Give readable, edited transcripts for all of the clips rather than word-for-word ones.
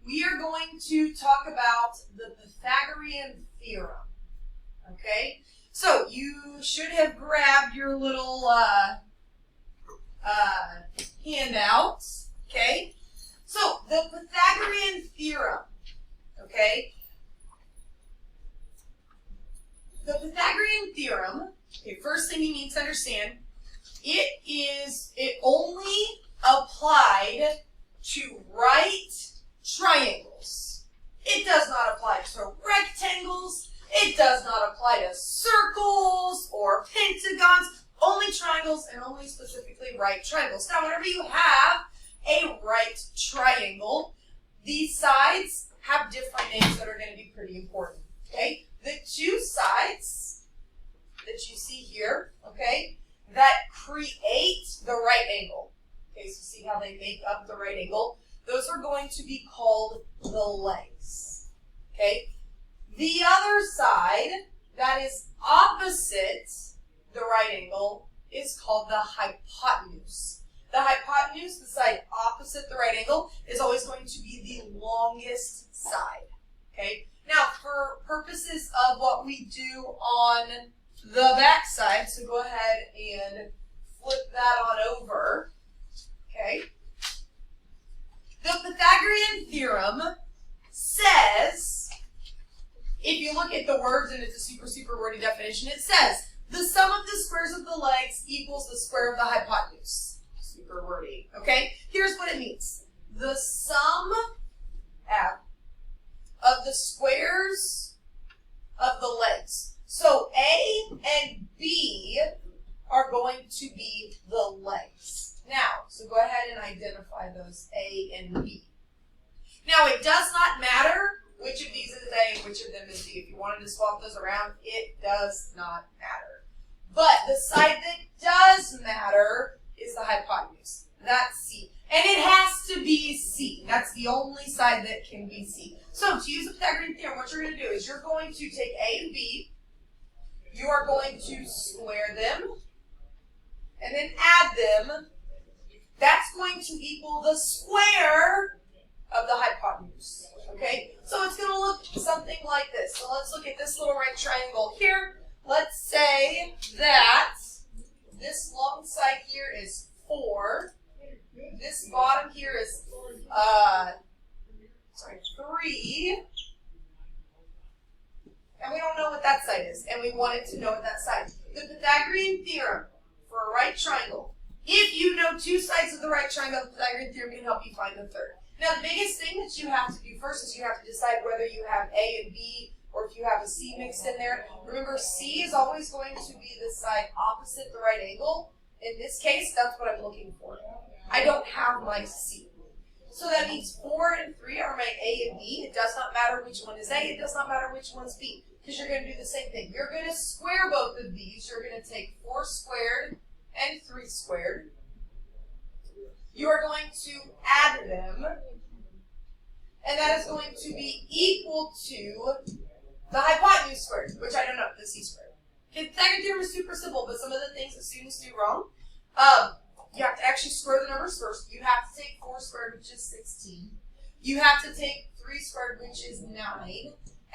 we are going to talk about the Pythagorean theorem. Okay? So you should have grabbed your little handouts. Okay? So the Pythagorean theorem. Okay? The Pythagorean theorem, okay, first thing you need to understand, it only applied to right triangles. It does not apply to rectangles. It does not apply to circles or pentagons. Only triangles and only specifically right triangles. Now, whenever you have a right triangle, these sides have different names that are going to be pretty important. Okay? The two sides that you see here, okay, that create the right angle. Okay, so see how they make up the right angle? Those are going to be called the legs. Okay? The other side that is opposite the right angle is called the hypotenuse. The hypotenuse, the side opposite the right angle, is always going to be the longest side. Okay? Now, for purposes of what we do on the back side, so go ahead and flip that on over. Okay? The Pythagorean theorem says, if you look at the words and it's a super wordy definition, it says the sum of the squares of the legs equals the square of the hypotenuse. Super wordy. Okay? Here's what it means. The sum of the squares of the legs. So A and B are going to be the legs. Now, so go ahead and identify those A and B. Now, it does not matter which of these is A and which of them is B. If you wanted to swap those around, it does not matter. But the side that does matter is the hypotenuse. That's C. And it has to be C. That's the only side that can be C. So to use the Pythagorean theorem, what you're going to do is you're going to take A and B, you are going to square them, and then add them. That's going to equal the square of the hypotenuse. Okay? So it's going to look something like this. So let's look at this little right triangle here. Let's say that this long side here is 4. This bottom here is 3. And we don't know what that side is. And we wanted to know what that side is. The Pythagorean theorem for a right triangle. If you know two sides of the right triangle, the Pythagorean theorem can help you find the third. Now, the biggest thing that you have to do first is you have to decide whether you have A and B or if you have a C mixed in there. Remember, C is always going to be the side opposite the right angle. In this case, that's what I'm looking for. I don't have my C. So that means 4 and 3 are my A and B. It does not matter which one is A. It does not matter which one's B. Because you're going to do the same thing. You're going to square both of these. You're going to take 4 squared and 3 squared. You are going to add them. And that is going to be equal to the hypotenuse squared, which I don't know, the C squared. Okay, the Pythagorean theorem is super simple, but some of the things that students do wrong, you have to actually square the numbers first. You have to take 4 squared, which is 16. You have to take 3 squared, which is 9.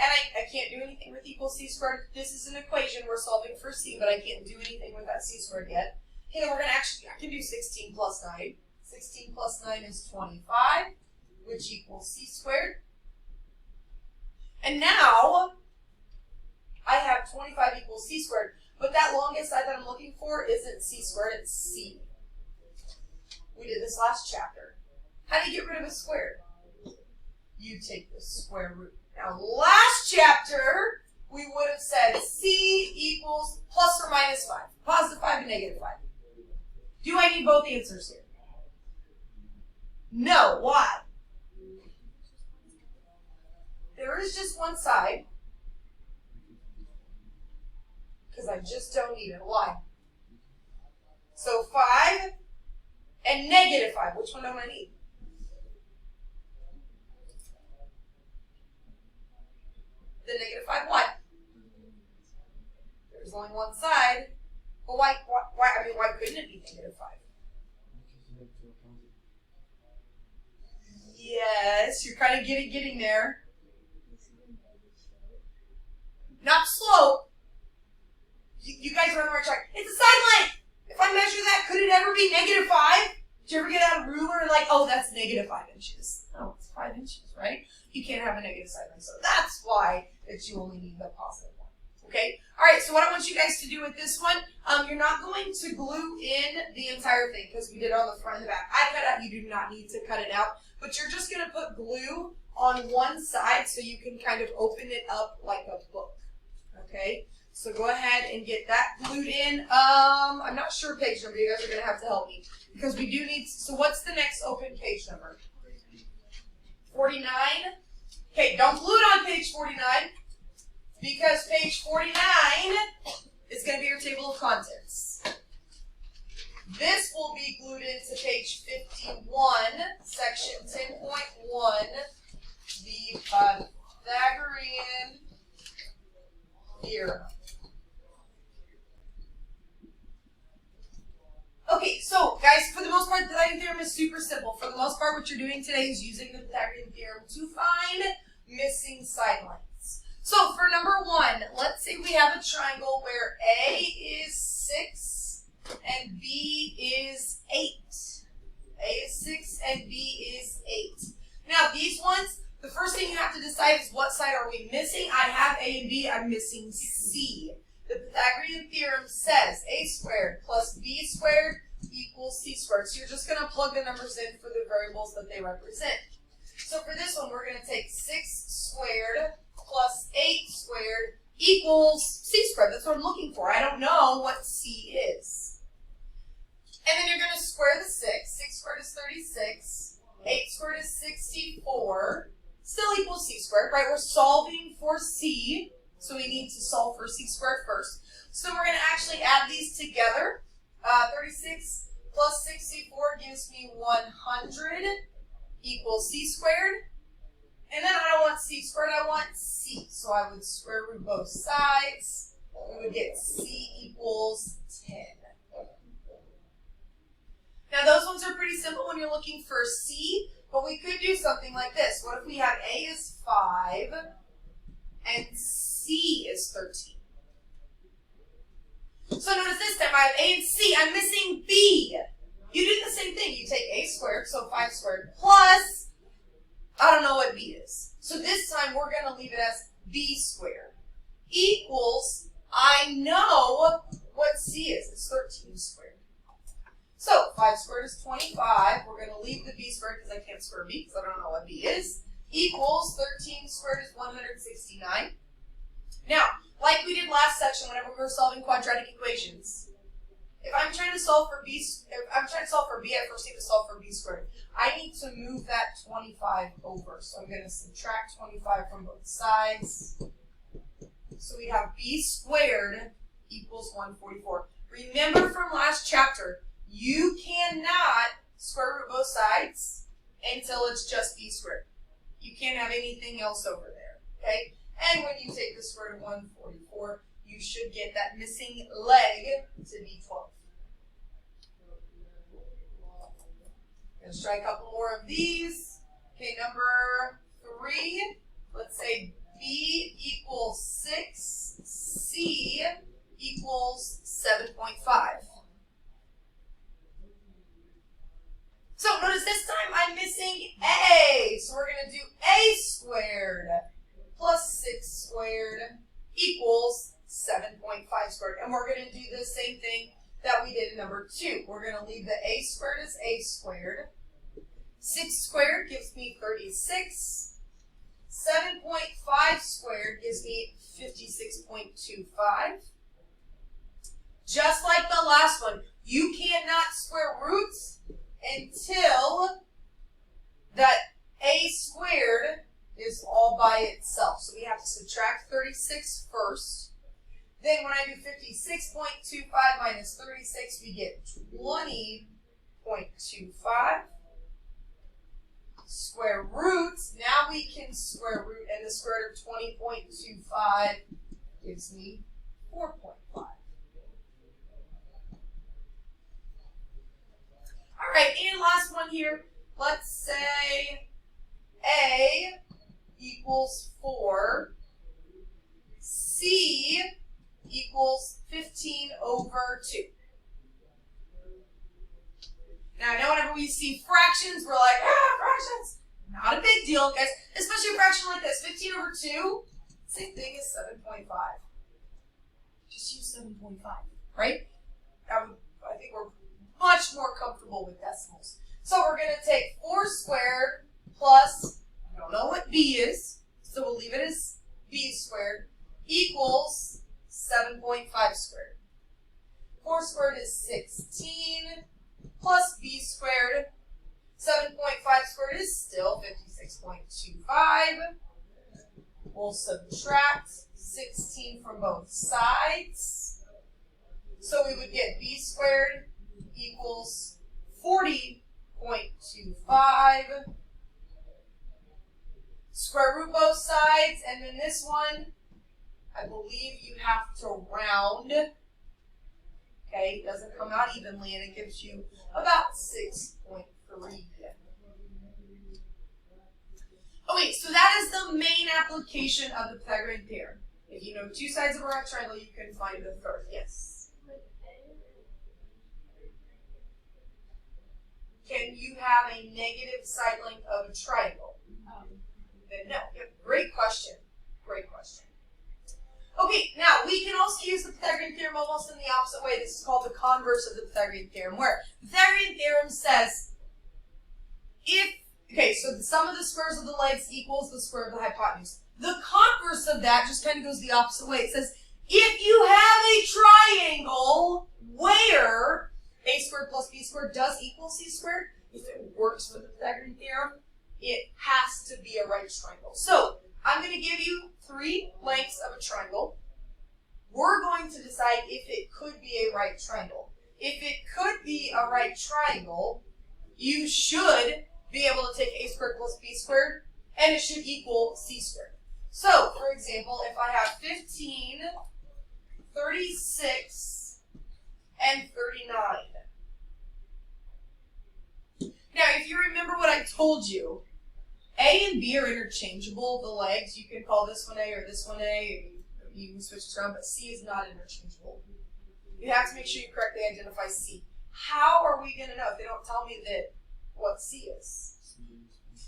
And I can't do anything with equals C squared. This is an equation. We're solving for C, but I can't do anything with that C squared yet. Okay, then we're going to I can do 16 plus 9. 16 plus 9 is 25, which equals C squared. And now, I have 25 equals C squared, but that longest side that I'm looking for isn't C squared, it's C. We did this last chapter. How do you get rid of a square? You take the square root. Now, last chapter, we would have said C equals plus or minus 5. Positive 5 and negative 5. Do I need both answers here? No. Why? There is just one side. Because I just don't need it. Why? So 5 and negative 5. Which one don't I need? The negative 5. Why? There's only one side. But why couldn't it be negative 5? Yes, you're kind of getting there. Not slope. You guys are on the right track. It's a side length. If I measure that, could it ever be -5? Did you ever get out a ruler and like, oh, that's -5 inches? No, it's 5 inches, right? You can't have a negative side length. So that's why that you only need the positive one. Okay? All right, so what I want you guys to do with this one, you're not going to glue in the entire thing because we did it on the front and the back. I cut out, you do not need to cut it out, but you're just going to put glue on one side so you can kind of open it up like a book. Okay? So go ahead and get that glued in. I'm not sure page number. You guys are going to have to help me because we do need, so what's the next open page number? 49. Okay, don't glue it on page 49 because page 49 is going to be your table of contents. This will be glued into page 51, section 10.1, the Pythagorean Theorem. Okay, so guys, for the most part, the Pythagorean Theorem is super simple. For the most part, what you're doing today is using the Pythagorean Theorem to find missing side lengths. So for number 1, let's say we have a triangle where A is 6 and B is 8. A is 6 and B is 8. Now these ones, the first thing you have to decide is what side are we missing. I have A and B, I'm missing C. The Pythagorean Theorem says a squared plus b squared equals c squared. So you're just going to plug the numbers in for the variables that they represent. So for this one, we're going to take 6 squared plus 8 squared equals c squared. That's what I'm looking for. I don't know what c is. And then you're going to square the 6. 6 squared is 36. 8 squared is 64. Still equals c squared, right? We're solving for c. So we need to solve for c squared first. So we're going to actually add these together. 36 plus 64 gives me 100 equals c squared. And then I don't want c squared, I want c. So I would square root both sides. We would get c equals 10. Now those ones are pretty simple when you're looking for c, but we could do something like this. What if we have a is 5 and C is 13. So notice this time I have A and C. I'm missing B. You do the same thing. You take A squared, so 5 squared, plus, I don't know what B is. So this time we're going to leave it as B squared equals, I know what C is. It's 13 squared. So 5 squared is 25. We're going to leave the B squared because I can't square B because I don't know what B is. Equals 13 squared is 169. Now, like we did last section whenever we were solving quadratic equations, if I'm trying to solve for B, I first need to solve for B squared. I need to move that 25 over. So I'm going to subtract 25 from both sides. So we have B squared equals 144. Remember from last chapter, you cannot square root both sides until it's just B squared. You can't have anything else over there, okay? And when you take the square root of 144, you should get that missing leg to be 12. Let's try a couple more of these. Okay, number 3, let's say B equals 6, C equals 7.5. So notice this time I'm missing A. So we're going to do A squared plus 6 squared equals 7.5 squared. And we're going to do the same thing that we did in number 2. We're going to leave the A squared as A squared. 6 squared gives me 36. 7.5 squared gives me 56.25. Just like the last one, you cannot square roots until that A squared is all by itself. So we have to subtract 36 first. Then when I do 56.25 minus 36, we get 20.25. Square roots. Now we can square root, and the square root of 20.25 gives me 4.5. All right, and last one here. Let's say A equals 4, C equals 15 over 2. Now, I know whenever we see fractions, we're like, fractions. Not a big deal, guys. Especially a fraction like this. 15 over 2, same thing as 7.5. Just use 7.5, right? I think we're much more comfortable with decimals. So we're going to take 4 squared plus, I don't know what b is, so we'll leave it as b squared, equals 7.5 squared. 4 squared is 16, plus b squared. 7.5 squared is still 56.25. We'll subtract 16 from both sides. So we would get b squared equals 40.25. Square root both sides, and then this one, I believe you have to round. Okay, it doesn't come out evenly, and it gives you about 6.3. Okay, so that is the main application of the Pythagorean theorem. If you know 2 sides of a right triangle, you can find the third. Yes? Can you have a negative side length of a triangle? Then no. Yep, great question. Great question. Okay, now we can also use the Pythagorean theorem almost in the opposite way. This is called the converse of the Pythagorean theorem, where the Pythagorean theorem says so the sum of the squares of the legs equals the square of the hypotenuse. The converse of that just kind of goes the opposite way. It says if you have a triangle where a squared plus b squared does equal c squared, if it works for the Pythagorean theorem, it has to be a right triangle. So I'm going to give you 3 lengths of a triangle. We're going to decide if it could be a right triangle. If it could be a right triangle, you should be able to take a squared plus b squared, and it should equal c squared. So, for example, if I have 15, 36, and 39. Now, if you remember what I told you, A and B are interchangeable, the legs. You can call this one A or this one A, or you can switch it around, but C is not interchangeable. You have to make sure you correctly identify C. How are we going to know if they don't tell me what C is?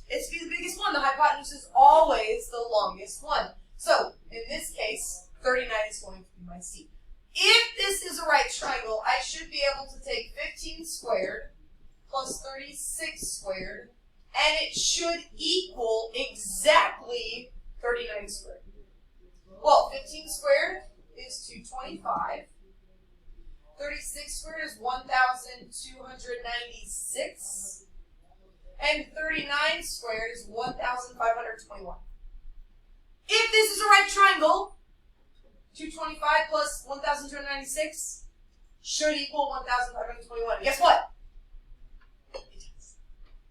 It's the biggest one. The hypotenuse is always the longest one. So, in this case, 39 is going to be my C. If this is a right triangle, I should be able to take 15 squared plus 36 squared, and it should equal exactly 39 squared. Well, 15 squared is 225. 36 squared is 1,296. And 39 squared is 1,521. If this is a right triangle, 225 plus 1,296 should equal 1,521. Guess what?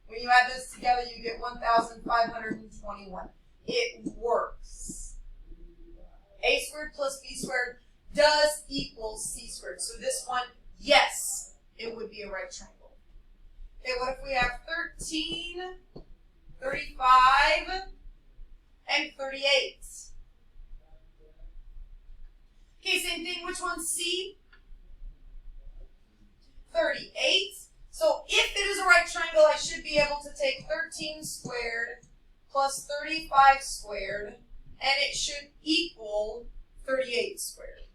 When you add this together, you get 1,521. It works. A squared plus b squared does equal c squared. So this one, yes, it would be a right triangle. Okay, what if we have 13, 35, and 38? Okay, same thing. Which one's C? 38. So if it is a right triangle, I should be able to take 13 squared plus 35 squared, and it should equal 38 squared.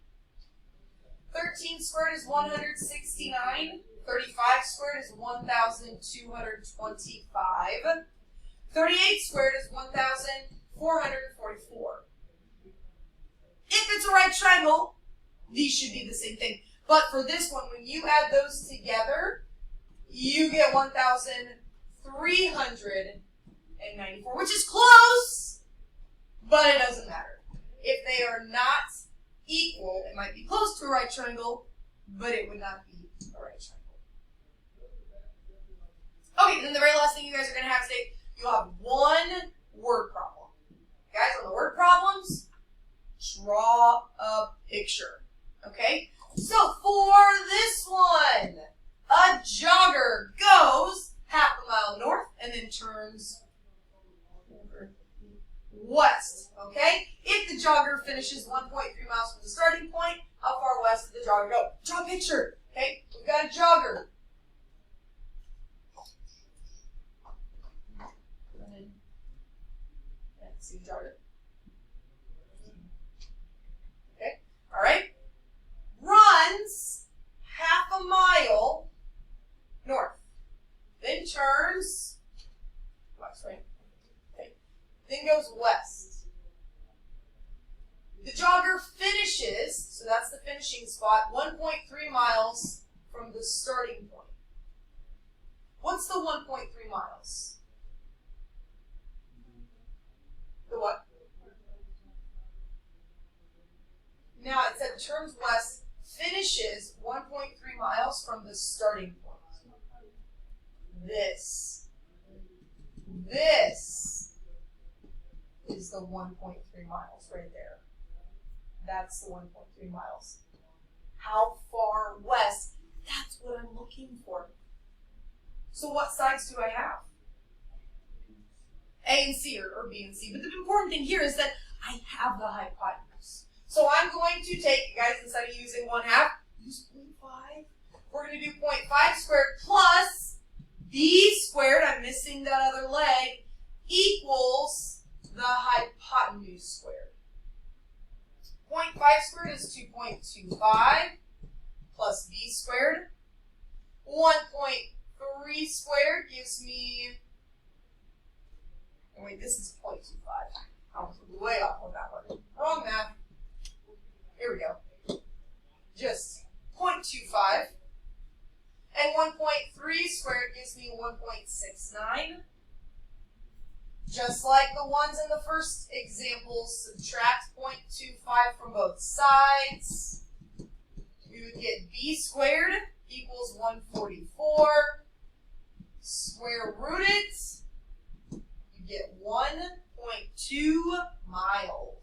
13 squared is 169. 35 squared is 1,225. 38 squared is 1,444. If it's a right triangle, these should be the same thing. But for this one, when you add those together, you get 1,394, which is close, but it doesn't matter. If they are not equal, it might be close to a right triangle, but it would not be a right triangle. Okay, then the very last thing you guys are going to have today, you'll have one word problem. Guys, on the word problems, draw a picture. Okay? So for this one, a jogger goes half a mile north and then turns west, okay? If the jogger finishes 1.3 miles from the starting point, how far west did the jogger go? Draw a picture, okay? We've got a jogger. See the jogger. Okay, all right. Runs half a mile north, then turns west, right? Okay. Then goes west. The jogger finishes, so that's the finishing spot, 1.3 miles from the starting point. What's the 1.3 miles? The what? Now it said turns west, finishes 1.3 miles from the starting point. This is the 1.3 miles right there. That's the 1.3 miles. How far west? That's what I'm looking for. So what sides do I have? A and C, or B and C. But the important thing here is that I have the hypotenuse. So I'm going to take, guys, instead of using 1/2, use 0.5. We're going to do 0.5 squared plus B squared, I'm missing that other leg, equals the hypotenuse squared. 0.5 squared is 2.25 plus B squared. 1.3 squared gives me, oh wait, this is 0.25. I was way off on that one. Wrong math. Here we go. Just 0.25. And 1.3 squared gives me 1.69. Just like the ones in the first example, subtract 0.25 from both sides. We would get B squared equals 144. Square root it. You get 1.2 miles.